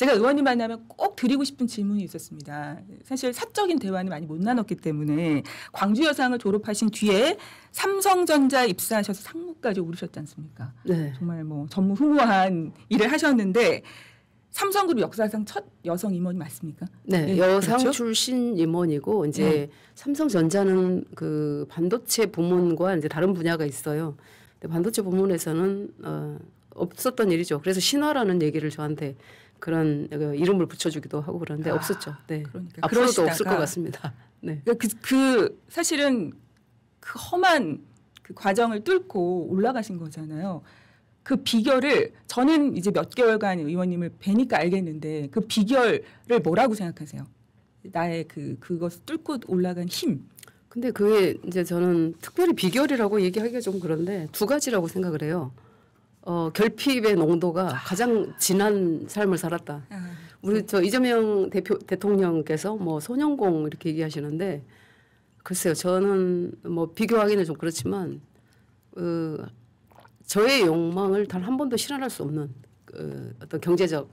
제가 의원님 만나면 꼭 드리고 싶은 질문이 있었습니다. 사실 사적인 대화는 많이 못 나눴기 때문에 광주 여상을 졸업하신 뒤에 삼성전자 입사하셔서 상무까지 오르셨지 않습니까? 네. 정말 뭐 전무후무한 일을 하셨는데 삼성그룹 역사상 첫 여성 임원이 맞습니까? 네, 네, 여상 그렇죠? 출신 임원이고 이제 삼성전자는 그 반도체 부문과 이제 다른 분야가 있어요. 근데 반도체 부문에서는 없었던 일이죠. 그래서 신화라는 얘기를 저한테 그런 이름을 붙여주기도 하고 그러는데 없었죠. 네, 그러니까 앞으로도 없을 것 같습니다. 네, 사실은 그 험한 그 과정을 뚫고 올라가신 거잖아요. 그 비결을 저는 이제 몇 개월간 의원님을 뵈니까 알겠는데 그 비결을 뭐라고 생각하세요? 나의 그것을 뚫고 올라간 힘. 근데 그게 이제 저는 특별히 비결이라고 얘기하기가 좀 그런데 두 가지라고 생각을 해요. 결핍의 농도가 가장 진한 삶을 살았다. 우리 저 이재명 대통령께서 뭐 소년공 이렇게 얘기하시는데 글쎄요, 저는 뭐 비교하기는 좀 그렇지만 저의 욕망을 단 한 번도 실현할 수 없는 어떤 경제적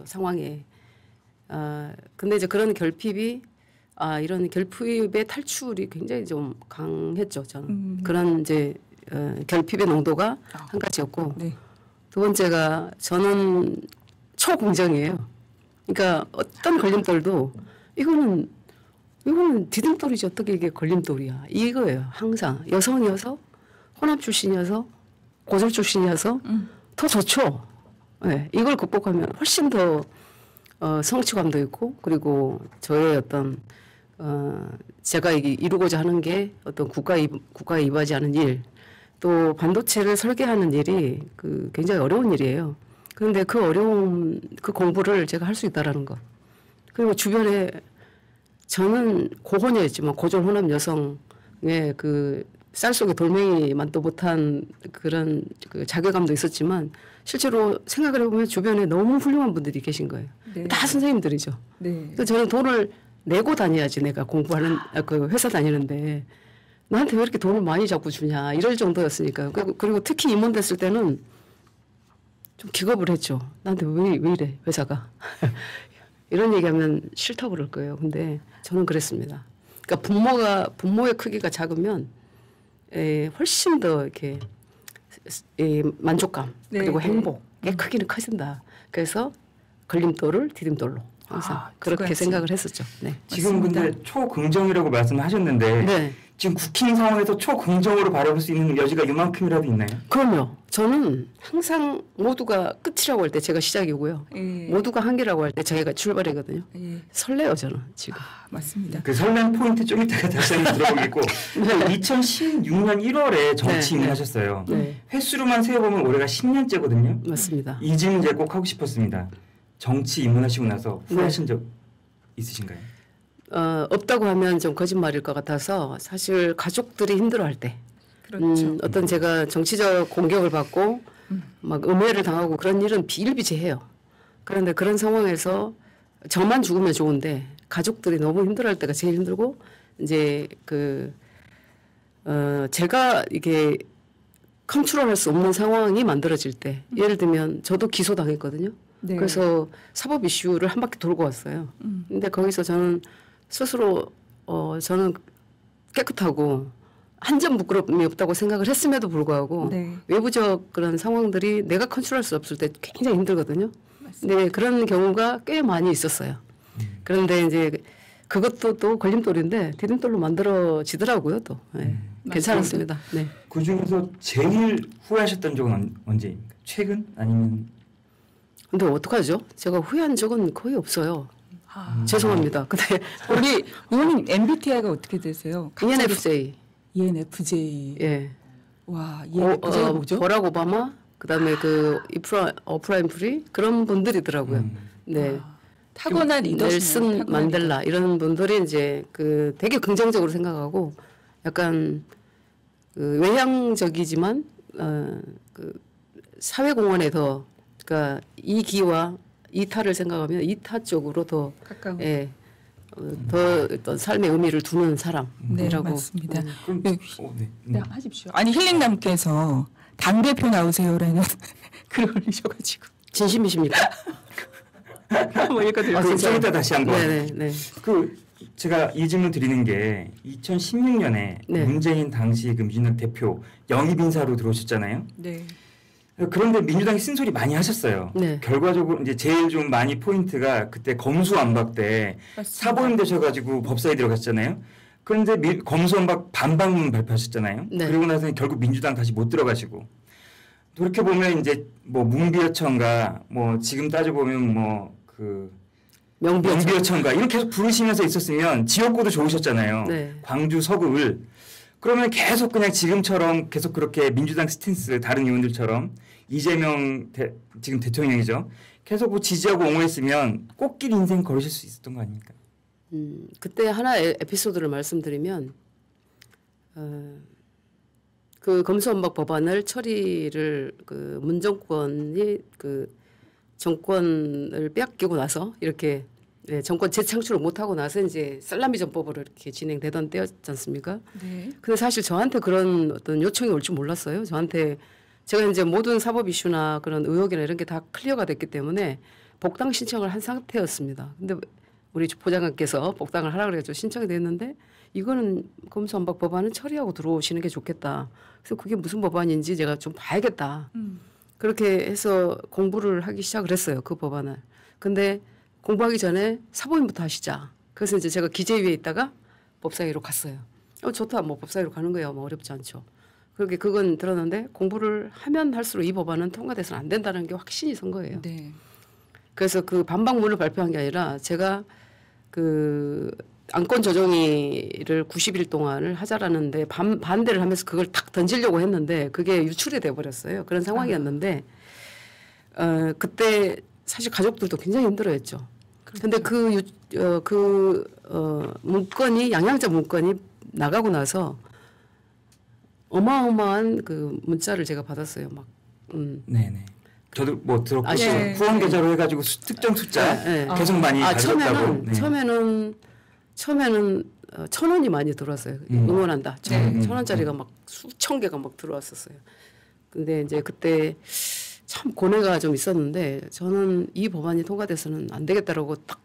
상황에 근데 이제 그런 결핍이 이런 결핍의 탈출이 굉장히 좀 강했죠. 저는 그런 이제 결핍의 농도가 한 가지였고 네. 두 번째가 저는 초긍정이에요. 그러니까 어떤 걸림돌도 이거는 디딤돌이지 어떻게 이게 걸림돌이야 이거예요. 항상 여성이어서 호남 출신이어서 고졸 출신이어서 더 좋죠. 네, 이걸 극복하면 훨씬 더 성취감도 있고 그리고 저의 어떤 제가 이루고자 하는 게 어떤 국가에 이바지하는 일, 또 반도체를 설계하는 일이 굉장히 어려운 일이에요. 그런데 그 어려운 그 공부를 제가 할 수 있다라는 것. 그리고 주변에 저는 고혼녀였지만 고졸 호남 여성의 쌀 속에 돌멩이만도 못한 그런 자괴감도 있었지만 실제로 생각을 해보면 주변에 너무 훌륭한 분들이 계신 거예요. 네. 다 선생님들이죠. 네. 그래서 저는 돈을 내고 다녀야지 내가 공부하는 그 회사 다니는데 나한테 왜 이렇게 돈을 많이 자꾸 주냐 이럴 정도였으니까요. 그리고 특히 임원 됐을 때는 좀 기겁을 했죠. 나한테 왜 이래 회사가. 이런 얘기하면 싫다고 그럴 거예요. 근데 저는 그랬습니다. 그러니까 분모의 크기가 작으면 훨씬 더 이렇게 만족감 그리고 행복의 크기는 커진다. 그래서 걸림돌을 디딤돌로 항상 그렇게 생각을 했었죠. 네. 지금 근데 초긍정이라고 말씀하셨는데 네. 지금 국힘 상황에서 초긍정으로 바라볼 수 있는 여지가 이만큼이라도 있나요? 그럼요. 저는 항상 모두가 끝이라고 할 때 제가 시작이고요. 모두가 한계라고 할 때 제가 출발이거든요. 설레요 저는 지금. 맞습니다. 그 설렘 포인트 좀 이따가 다시 한번 들어보겠고 2016년 1월에 정치 입문하셨어요. 네. 횟수로만 세어보면 올해가 10년째거든요. 맞습니다. 이 질문 제가 꼭 하고 싶었습니다. 정치 입문하시고 나서 후회하신 적 있으신가요? 없다고 하면 좀 거짓말일 것 같아서 사실 가족들이 힘들어할 때 그렇죠. 어떤 제가 정치적 공격을 받고 막 음해를 당하고 그런 일은 비일비재해요. 그런데 그런 상황에서 저만 죽으면 좋은데 가족들이 너무 힘들어할 때가 제일 힘들고 이제 제가 이게 컨트롤할 수 없는 상황이 만들어질 때 예를 들면 저도 기소당했거든요. 네. 그래서 사법 이슈를 한 바퀴 돌고 왔어요. 근데 거기서 저는 스스로 저는 깨끗하고 한 점 부끄러움이 없다고 생각을 했음에도 불구하고 외부적 그런 상황들이 내가 컨트롤할 수 없을 때 굉장히 힘들거든요. 네, 그런 경우가 꽤 많이 있었어요. 그런데 이제 그것도 또 걸림돌인데 디딤돌로 만들어지더라고요. 또 괜찮았습니다. 네. 그 중에서 제일 후회하셨던 적은 언제입니까? 최근 아니면? 근데 어떡하죠? 제가 후회한 적은 거의 없어요. 죄송합니다. 근데 우리 의원님 MBTI가 어떻게 되세요? ENFJ. ENFJ. 예. 와, ENFJ가 뭐죠? 버락 오바마, 그다음에 오프라 윈프리 그런 분들이더라고요. 네. 타고난 리더십. 넬슨 만델라 이런 분들이 이제 되게 긍정적으로 생각하고 약간 외향적이지만 사회공헌에 더 그러니까 이기와 이타를 생각하면 이타 쪽으로 더 가까운. 더 어떤 삶의 의미를 두는 사람이라고. 네, 맞습니다. 네. 하십시오. 아니 힐링남께서 당대표 나오세요라는 글을 올리셔가지고. 진심이십니까? 뭐 읽어드릴게요. 좀 이따 다시 한번. 네네. 그 제가 이 질문 드리는 게 2016년에 네. 문재인 당시 그 민주당 대표 영입 인사로 들어오셨잖아요. 네. 그런데 민주당이 쓴소리 많이 하셨어요. 네. 결과적으로 이제 제일 좀 많이 포인트가 그때 검수완박 때 사보임 되셔가지고 법사위 들어갔잖아요. 그런데 검수완박 반박문 발표하셨잖아요. 네. 그리고 나서 결국 민주당 다시 못 들어가시고 그렇게 보면 이제 뭐 문비어천가 뭐 지금 따져 보면 뭐 그 명비어천가 이렇게 계속 부르시면서 있었으면 지역구도 좋으셨잖아요. 네. 광주 서구를 그러면 계속 그냥 지금처럼 계속 그렇게 민주당 스탠스 다른 의원들처럼 이재명 지금 대통령이죠. 계속 뭐 지지하고 옹호했으면 꽃길 인생 걸으실 수 있었던 거 아닙니까? 그때 하나의 에피소드를 말씀드리면 그 검수완박 법안을 처리를 그 문정권이 그 정권을 빼앗기고 나서 이렇게 정권 재창출을 못하고 나서 이제 살라미 전법으로 이렇게 진행되던 때였지 않습니까? 네. 근데 사실 저한테 그런 어떤 요청이 올 줄 몰랐어요. 저한테 제가 이제 모든 사법 이슈나 그런 의혹이나 이런 게 다 클리어가 됐기 때문에 복당 신청을 한 상태였습니다. 근데 우리 부장관께서 복당을 하라 그래가지고 신청이 됐는데 이거는 검수완박 법안은 처리하고 들어오시는 게 좋겠다. 그래서 그게 무슨 법안인지 제가 좀 봐야겠다. 그렇게 해서 공부를 하기 시작을 했어요. 그 법안을. 근데 공부하기 전에 사보임부터 하시자. 그래서 이제 제가 기재위에 있다가 법사위로 갔어요. 좋다. 뭐 법사위로 가는 거야. 뭐 어렵지 않죠. 그렇게 그건 들었는데 공부를 하면 할수록 이 법안은 통과돼서는 안 된다는 게 확신이 선 거예요. 네. 그래서 그 반박문을 발표한 게 아니라 제가 그 안건 조정위를 90일 동안을 하자라는데 반대를 하면서 그걸 탁 던지려고 했는데 그게 유출이 돼 버렸어요. 그런 상황이었는데 그때 사실 가족들도 굉장히 힘들어했죠. 그런데 문건이 양양자 문건이 나가고 나서 어마어마한 그 문자를 제가 받았어요. 막 네네. 저도 뭐 들었고 네. 후원 계좌로 해가지고 특정 숫자 계속 많이 가졌다고. 처음에는 1,000원이 많이 들어왔어요. 응원한다. 1,000원짜리가 막 수천 개가 막 들어왔었어요. 근데 이제 그때 참 고뇌가 좀 있었는데 저는 이 법안이 통과돼서는 안 되겠다라고 딱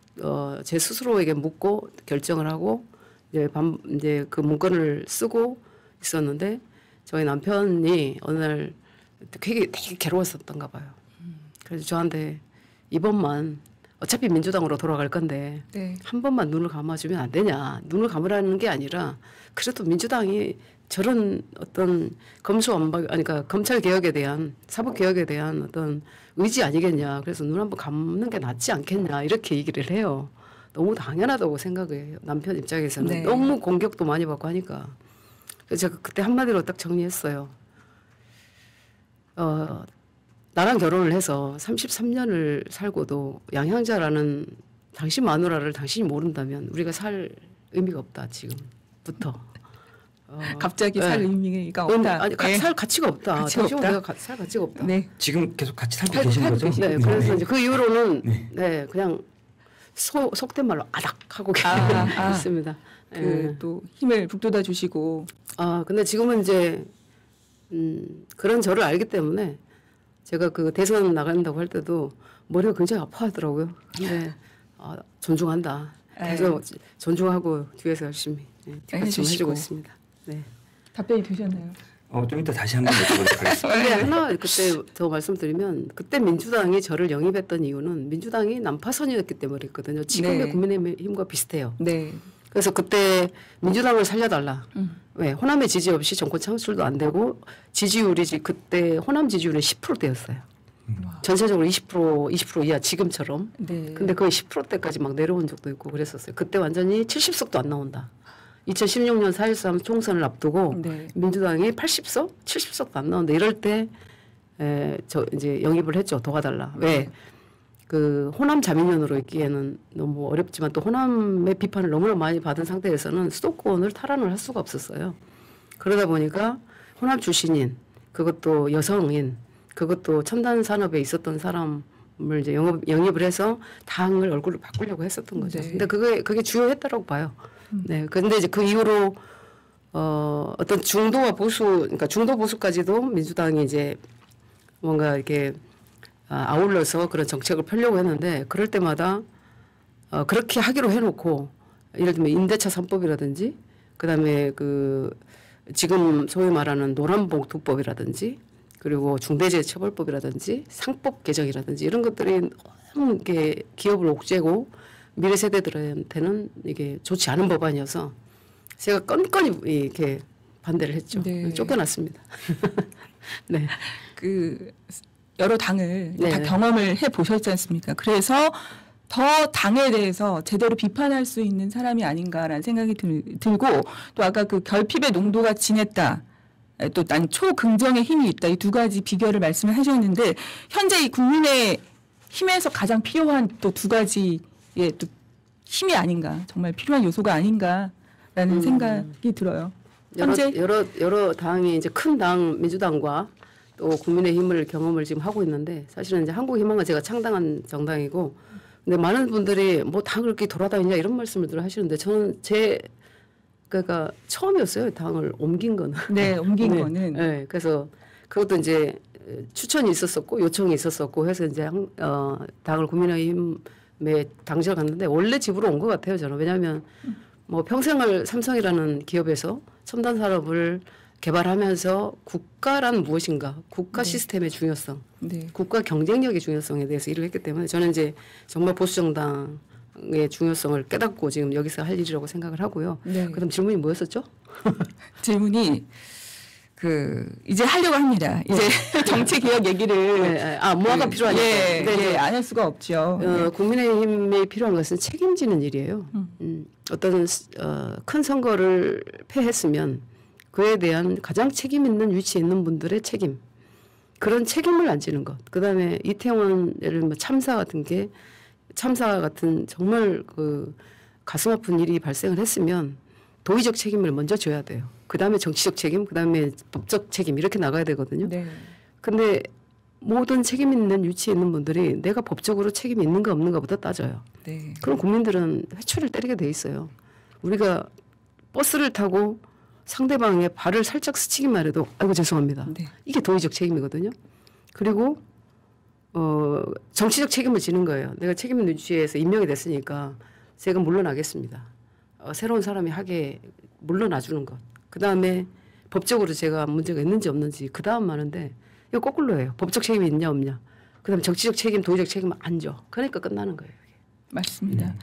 제 스스로에게 묻고 결정을 하고 이제 그 문건을 쓰고 있었는데 저희 남편이 어느 날 되게 괴로웠었던가 봐요. 그래서 저한테 이번만 어차피 민주당으로 돌아갈 건데 네. 한 번만 눈을 감아주면 안 되냐. 눈을 감으라는 게 아니라 그래도 민주당이 저런 어떤 검수완박 그러니까 검찰 개혁에 대한 사법 개혁에 대한 어떤 의지 아니겠냐. 그래서 눈 한번 감는 게 낫지 않겠냐. 이렇게 얘기를 해요. 너무 당연하다고 생각해요. 남편 입장에서는 네. 너무 공격도 많이 받고 하니까. 그래서 제가 그때 한마디로 딱 정리했어요. 나랑 결혼을 해서 33년을 살고도 양향자라는 당신 마누라를 당신이 모른다면 우리가 살 의미가 없다 지금부터. 갑자기 네. 살 의미가 없다. 아니 네. 살 가치가 없다. 가치가 당신과 없다. 내가 살 가치가 없다. 네. 지금 계속 같이 살고 살고 계시는 거죠? 계시죠. 네, 그래서 이제 그 이후로는 네. 그냥 속된 말로 아닥 하고 있습니다. 그 또 힘을 북돋아 주시고. 근데 지금은 이제 그런 저를 알기 때문에 제가 그 대선 나간다고 할 때도 머리가 굉장히 아파하더라고요. 근데 존중한다. 그래서 존중하고 뒤에서 열심히 뒷받침 해주고 있습니다. 네. 답변이 되셨나요? 좀 이따 다시 한번 여쭤보도록 하겠습니다. 근데 하나 그때 더 말씀드리면 그때 민주당이 저를 영입했던 이유는 민주당이 난파선이었기 때문이었거든요. 지금의 네. 국민의힘과 비슷해요. 네. 그래서 그때 민주당을 살려달라. 왜 호남의 지지 없이 정권 창출도 안 되고 지지율이 그때 호남 지지율은 10%대였어요. 전체적으로 20% 이하 지금처럼. 네. 근데 거의 10%대까지 막 내려온 적도 있고 그랬었어요. 그때 완전히 70석도 안 나온다. 2016년 4.13 총선을 앞두고 네. 민주당이 80석, 70석도 안 나온다. 이럴 때 저 이제 영입을 했죠. 도와달라. 왜? 그 호남 자민련으로 있기에는 너무 어렵지만 또 호남의 비판을 너무나 많이 받은 상태에서는 수도권을 탈환을 할 수가 없었어요. 그러다 보니까 호남 출신인 그것도 여성인 그것도 ች단 산업에 있었던 사람을 이제 영입을 해서 당을 얼굴을 바꾸려고 했었던 거죠. 네. 근데 그게 주요했다라고 봐요. 네. 근데 이제 그 이후로 어떤 중도와 보수, 그러니까 중도 보수까지도 민주당이 이제 뭔가 이렇게 아울러서 그런 정책을 펴려고 했는데 그럴 때마다 그렇게 하기로 해놓고 예를 들면 임대차 3법이라든지 그다음에 그 지금 소위 말하는 노란봉투법이라든지 그리고 중대재해처벌법이라든지 상법 개정이라든지 이런 것들이 너무 이게 기업을 옥죄고 미래 세대들한테는 이게 좋지 않은 법안이어서 제가 건건히 이렇게 반대를 했죠. 네. 쫓겨났습니다. 네. 그 여러 당을 네. 다 경험을 해 보셨지 않습니까? 그래서 더 당에 대해서 제대로 비판할 수 있는 사람이 아닌가라는 생각이 들고 또 아까 그 결핍의 농도가 진했다. 또 난 초긍정의 힘이 있다. 이 두 가지 비결을 말씀을 하셨는데 현재 이 국민의 힘에서 가장 필요한 또 두 가지의 또 힘이 아닌가. 정말 필요한 요소가 아닌가라는 생각이 들어요. 현재 여러 당이 이제 큰 당 민주당과 또 국민의힘을 경험을 지금 하고 있는데 사실은 이제 한국희망은 제가 창당한 정당이고 근데 많은 분들이 뭐 다 그렇게 돌아다니냐 이런 말씀을 늘 하시는데 저는 그러니까 처음이었어요 당을 옮긴 거는. 네, 옮긴 네, 거는. 네, 그래서 그것도 이제 추천이 있었었고 요청이 있었었고 해서 이제 당을 국민의힘에 당시에 갔는데 원래 집으로 온 것 같아요 저는. 왜냐하면 뭐 평생을 삼성이라는 기업에서 첨단 산업을 개발하면서 국가란 무엇인가, 국가 네. 시스템의 중요성, 네. 국가 경쟁력의 중요성에 대해서 일을 했기 때문에 저는 이제 정말 보수 정당의 중요성을 깨닫고 지금 여기서 할 일이라고 생각을 하고요. 네. 그다음 질문이 뭐였었죠? 질문이 이제 하려고 합니다. 이제 정치 개혁 얘기를 네, 뭐가 필요하니까. 예, 근데 이제 안 할 수가 없죠. 국민의힘이 필요한 것은 책임지는 일이에요. 어떤 큰 선거를 패했으면 그에 대한 가장 책임 있는 위치에 있는 분들의 책임. 그런 책임을 안 지는 것. 그다음에 이태원 예를 들면 참사 같은 정말 그 가슴 아픈 일이 발생을 했으면 도의적 책임을 먼저 져야 돼요. 그다음에 정치적 책임, 그다음에 법적 책임 이렇게 나가야 되거든요. 네. 근데 모든 책임 있는 위치에 있는 분들이 내가 법적으로 책임이 있는가 없는가부터 따져요. 네. 그럼 국민들은 회초리를 때리게 돼 있어요. 우리가 버스를 타고 상대방의 발을 살짝 스치기만 해도 아이고 죄송합니다. 네. 이게 도의적 책임이거든요. 그리고 정치적 책임을 지는 거예요. 내가 책임 있는 위치에서 임명이 됐으니까 제가 물러나겠습니다. 새로운 사람이 하게 물러나주는 것. 그다음에 법적으로 제가 문제가 있는지 없는지 그다음 하는데 이거 거꾸로 해요. 법적 책임이 있냐 없냐. 그다음에 정치적 책임, 도의적 책임은 안 줘. 그러니까 끝나는 거예요. 이게. 맞습니다.